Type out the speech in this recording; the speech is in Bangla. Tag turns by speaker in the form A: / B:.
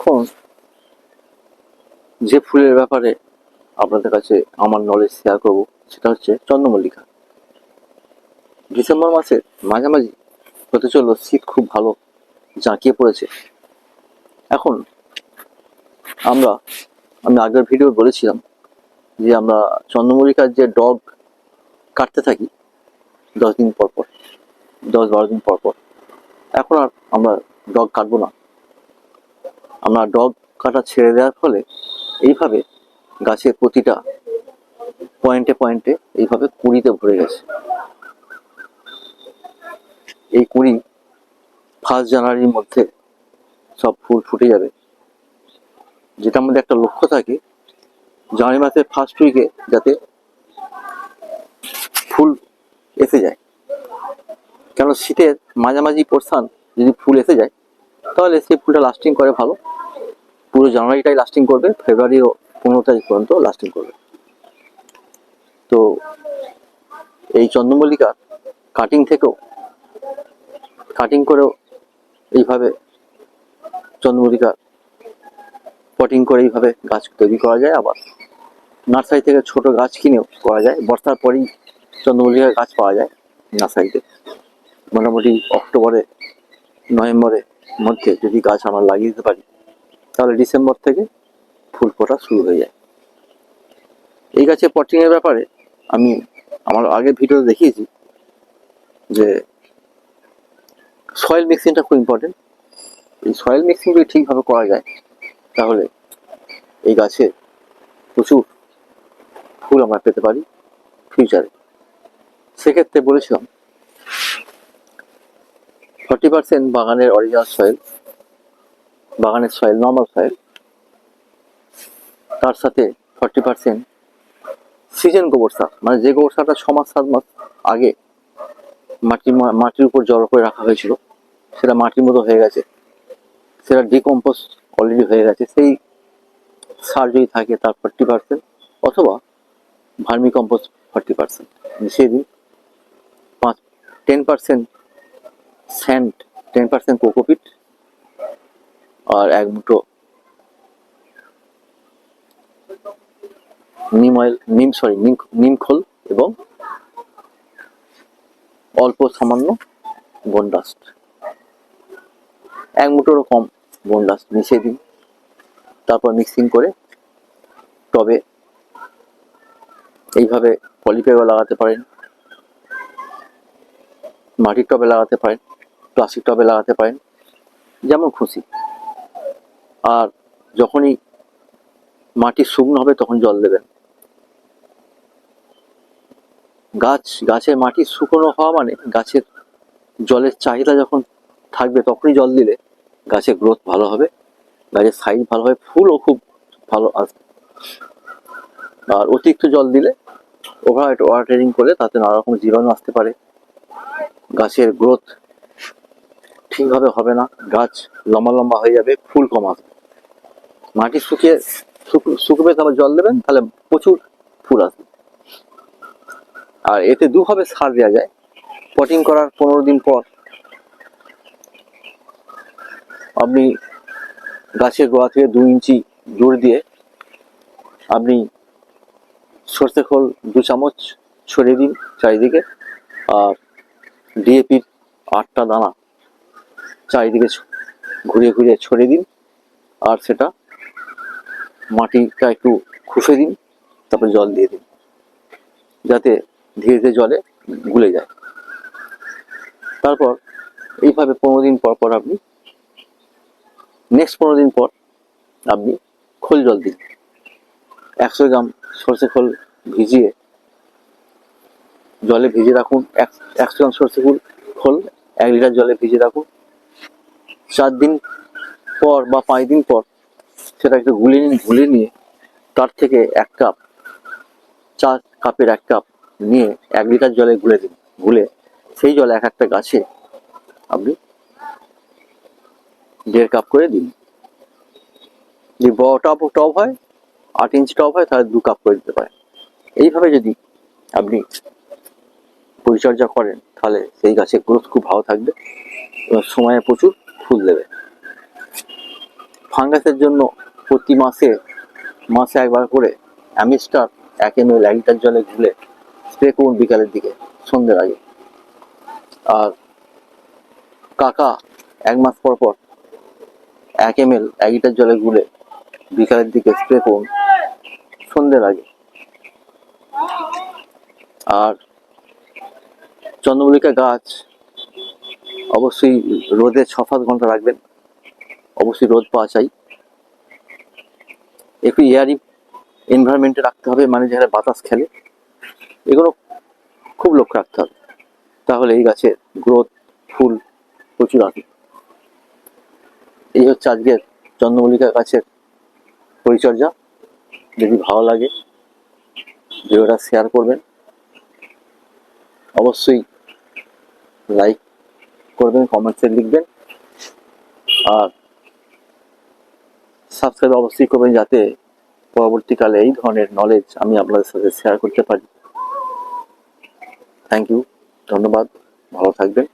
A: এখন যে ফুলের ব্যাপারে আপনাদের কাছে আমার নলেজ শেয়ার করব সেটা হচ্ছে চন্দ্রমল্লিকা। ডিসেম্বর মাসের মাঝামাঝি হতে চলল, শীত খুব ভালো জাঁকিয়ে পড়েছে। এখন আমি আগের ভিডিও বলেছিলাম যে আমরা চন্দ্রমল্লিকার যে ডগ কাটতে থাকি 10 দিন পর পর, 10-12 দিন পর পর। এখন আর আমরা ডগ কাটবো না। আমরা ডগ কাটা ছেড়ে দেওয়ার ফলে এইভাবে গাছের প্রতিটা পয়েন্টে পয়েন্টে এইভাবে কুঁড়িতে ভরে গেছে। এই কুঁড়ি 1 জানুয়ারির মধ্যে সব ফুল ফুটে যাবে, যেটা আমাদের একটা লক্ষ্য থাকে জানুয়ারি মাসের ফার্স্ট উইকে যাতে ফুল এসে যায়। কেন শীতের মাঝামাঝি পোর্শন যদি ফুল এসে যায় তাহলে সেই ফুলটা লাস্টিং করে ভালো, পুরো জানুয়ারিটাই লাস্টিং করবে, ফেব্রুয়ারি 15 তারিখ পর্যন্ত লাস্টিং করবে। তো এই চন্দ্রমল্লিকা কাটিং করেও এইভাবে চন্দ্রমল্লিকা পটিং করে এইভাবে গাছ তৈরি করা যায়। আবার নার্সারি থেকে ছোট গাছ কিনেও করা যায়। বর্ষার পরেই চন্দ্রমল্লিকার গাছ পাওয়া যায় নার্সারিতে। মোটামুটি অক্টোবরে নভেম্বরের মধ্যে যদি গাছ আমরা লাগিয়ে দিতে পারি তাহলে ডিসেম্বর থেকে ফুল ফোটা শুরু হয়ে যায়। এই গাছের পটিং এর ব্যাপারে আমি আমার আগের ভিডিও দেখিয়েছি যে সয়েল মিক্সিংটা খুব ইম্পর্টেন্ট। এই সয়েল মিক্সিং যদি ঠিকভাবে করা যায় তাহলে এই গাছে প্রচুর ফুল আমরা পেতে পারি ফিউচারে। সেক্ষেত্রে বলেছিলাম 40% বাগানের অরিজিনাল সয়েল, বাগানের সয়েল নর্মাল সয়েল, তার সাথে 40% সিজন গোবর সার, মানে যে গোবর সারটা 6-7 মাস আগে মাটির উপর জড়ো করে রাখা হয়েছিল, সেটা মাটির মতো হয়ে গেছে, সেটা ডিকম্পোজ অলরেডি হয়ে গেছে, সেই সার যদি থাকে তার 40% অথবা ভার্মি কম্পোস্ট 40% মিশিয়ে দিন। 10% স্যান্ড, 10% কোকোপিট আর 1 মুঠো নিম খোল এবং অল্প সামান্য বোন ডাস্ট, 1 মুঠোরও কম বোন ডাস্ট মিশিয়ে দিন। তারপর মিক্সিং করে টবে এইভাবে পলিব্যাগও লাগাতে পারেন, মাটির টবে লাগাতে পারেন, প্লাস্টিক টবে লাগাতে পারেন, যেমন খুশি। আর যখনই মাটি শুকনো হবে তখন জল দেবেন। গাছের মাটি শুকনো হওয়া মানে গাছের জলের চাহিদা যখন থাকবে তখনই জল দিলে গাছের গ্রোথ ভালো হবে, গাছের সাইজ ভালো হবে, ফুলও খুব ভালো আসবে। আর অতিরিক্ত জল দিলে, ওভারওয়াটারিং করলে তাতে নানা রকম জীবাণু আসতে পারে, গাছের গ্রোথ ঠিকভাবে হবে না, গাছ লম্বা লম্বা হয়ে যাবে, ফুল কম আসবে। মাটি শুকবে তারপর জল দেবেন, তাহলে প্রচুর ফুল আসবে। আর এতে দুভাবে সার দেওয়া যায়। পটিং করার 15 দিন পর আপনি গাছের গোড়া থেকে 2 ইঞ্চি দূর দিয়ে আপনি সর্ষে খোল 2 চামচ ছড়িয়ে দিন চারিদিকে, আর ডিএপির 8টা দানা চারিদিকে ঘুরিয়ে ঘুরিয়ে ছড়িয়ে দিন। আর সেটা মাটিটা একটু খুশে দিন, তারপর জল দিয়ে দিন, যাতে ধীরে ধীরে জলে গুলে যায়। তারপর এইভাবে 15 দিন পর পর আপনি নেক্সট 15 দিন পর আপনি খোল জল দিন। 100 গ্রাম সর্ষে খোল ভিজিয়ে জলে ভিজিয়ে রাখুন। 100 গ্রাম সর্ষে খোল 1 লিটার জলে ভিজিয়ে রাখুন। 4 দিন পর বা 5 দিন পর সেটা একটু গুলে নিয়ে তার থেকে 1 কাপ, 4 কাপের 1 কাপ নিয়ে 1 লিটার জলে গুলে দিন। গুলে সেই জলে এক একটা গাছে আপনি 1.5 কাপ করে দিন। যদি বড় টব হয়, 8 ইঞ্চি টব হয়, তাহলে 2 কাপ করে দিতে পারেন। এইভাবে যদি আপনি পরিচর্যা করেন তাহলে সেই গাছের গ্রোথ খুব ভালো থাকবে এবং সময়ে প্রচুর ফুল দেবে। ফাঙ্গাসের জন্য প্রতি মাসে একবার করে অ্যামিস্টার 1 ml 1 লিটার জলে গুলে স্প্রে করুন বিকালের দিকে, সন্ধ্যের আগে। আর কাকা 1 মাস পর পর 1 ml 1 লিটার জলে গুলে বিকালের দিকে স্প্রে করুন সন্ধ্যের আগে। আর চন্দ্রমল্লিকা গাছ অবশ্যই রোদে 6-7 ঘন্টা রাখবেন, অবশ্যই রোদ পাওয়া চাই। একটু এয়ারি এনভায়রনমেন্টে রাখতে হবে, মানে যেখানে বাতাস খেলে, এগুলো খুব লক্ষ্য রাখতে হবে, তাহলে এই গাছের গ্রোথ, ফুল প্রচুর আসবে। এই হচ্ছে আজকের চন্দ্রমল্লিকা গাছের পরিচর্যা। যদি ভালো লাগে ভিডিওটা শেয়ার করবেন, অবশ্যই লাইক করবেন, কমেন্টসে লিখবেন, আর সাবস্ক্রাইব অবশ্যই করবেন, যাতে পরবর্তীকালে এই ধরনের নলেজ আমি আপনাদের সাথে শেয়ার করতে পারি। থ্যাংক ইউ, ধন্যবাদ, ভালো থাকবেন।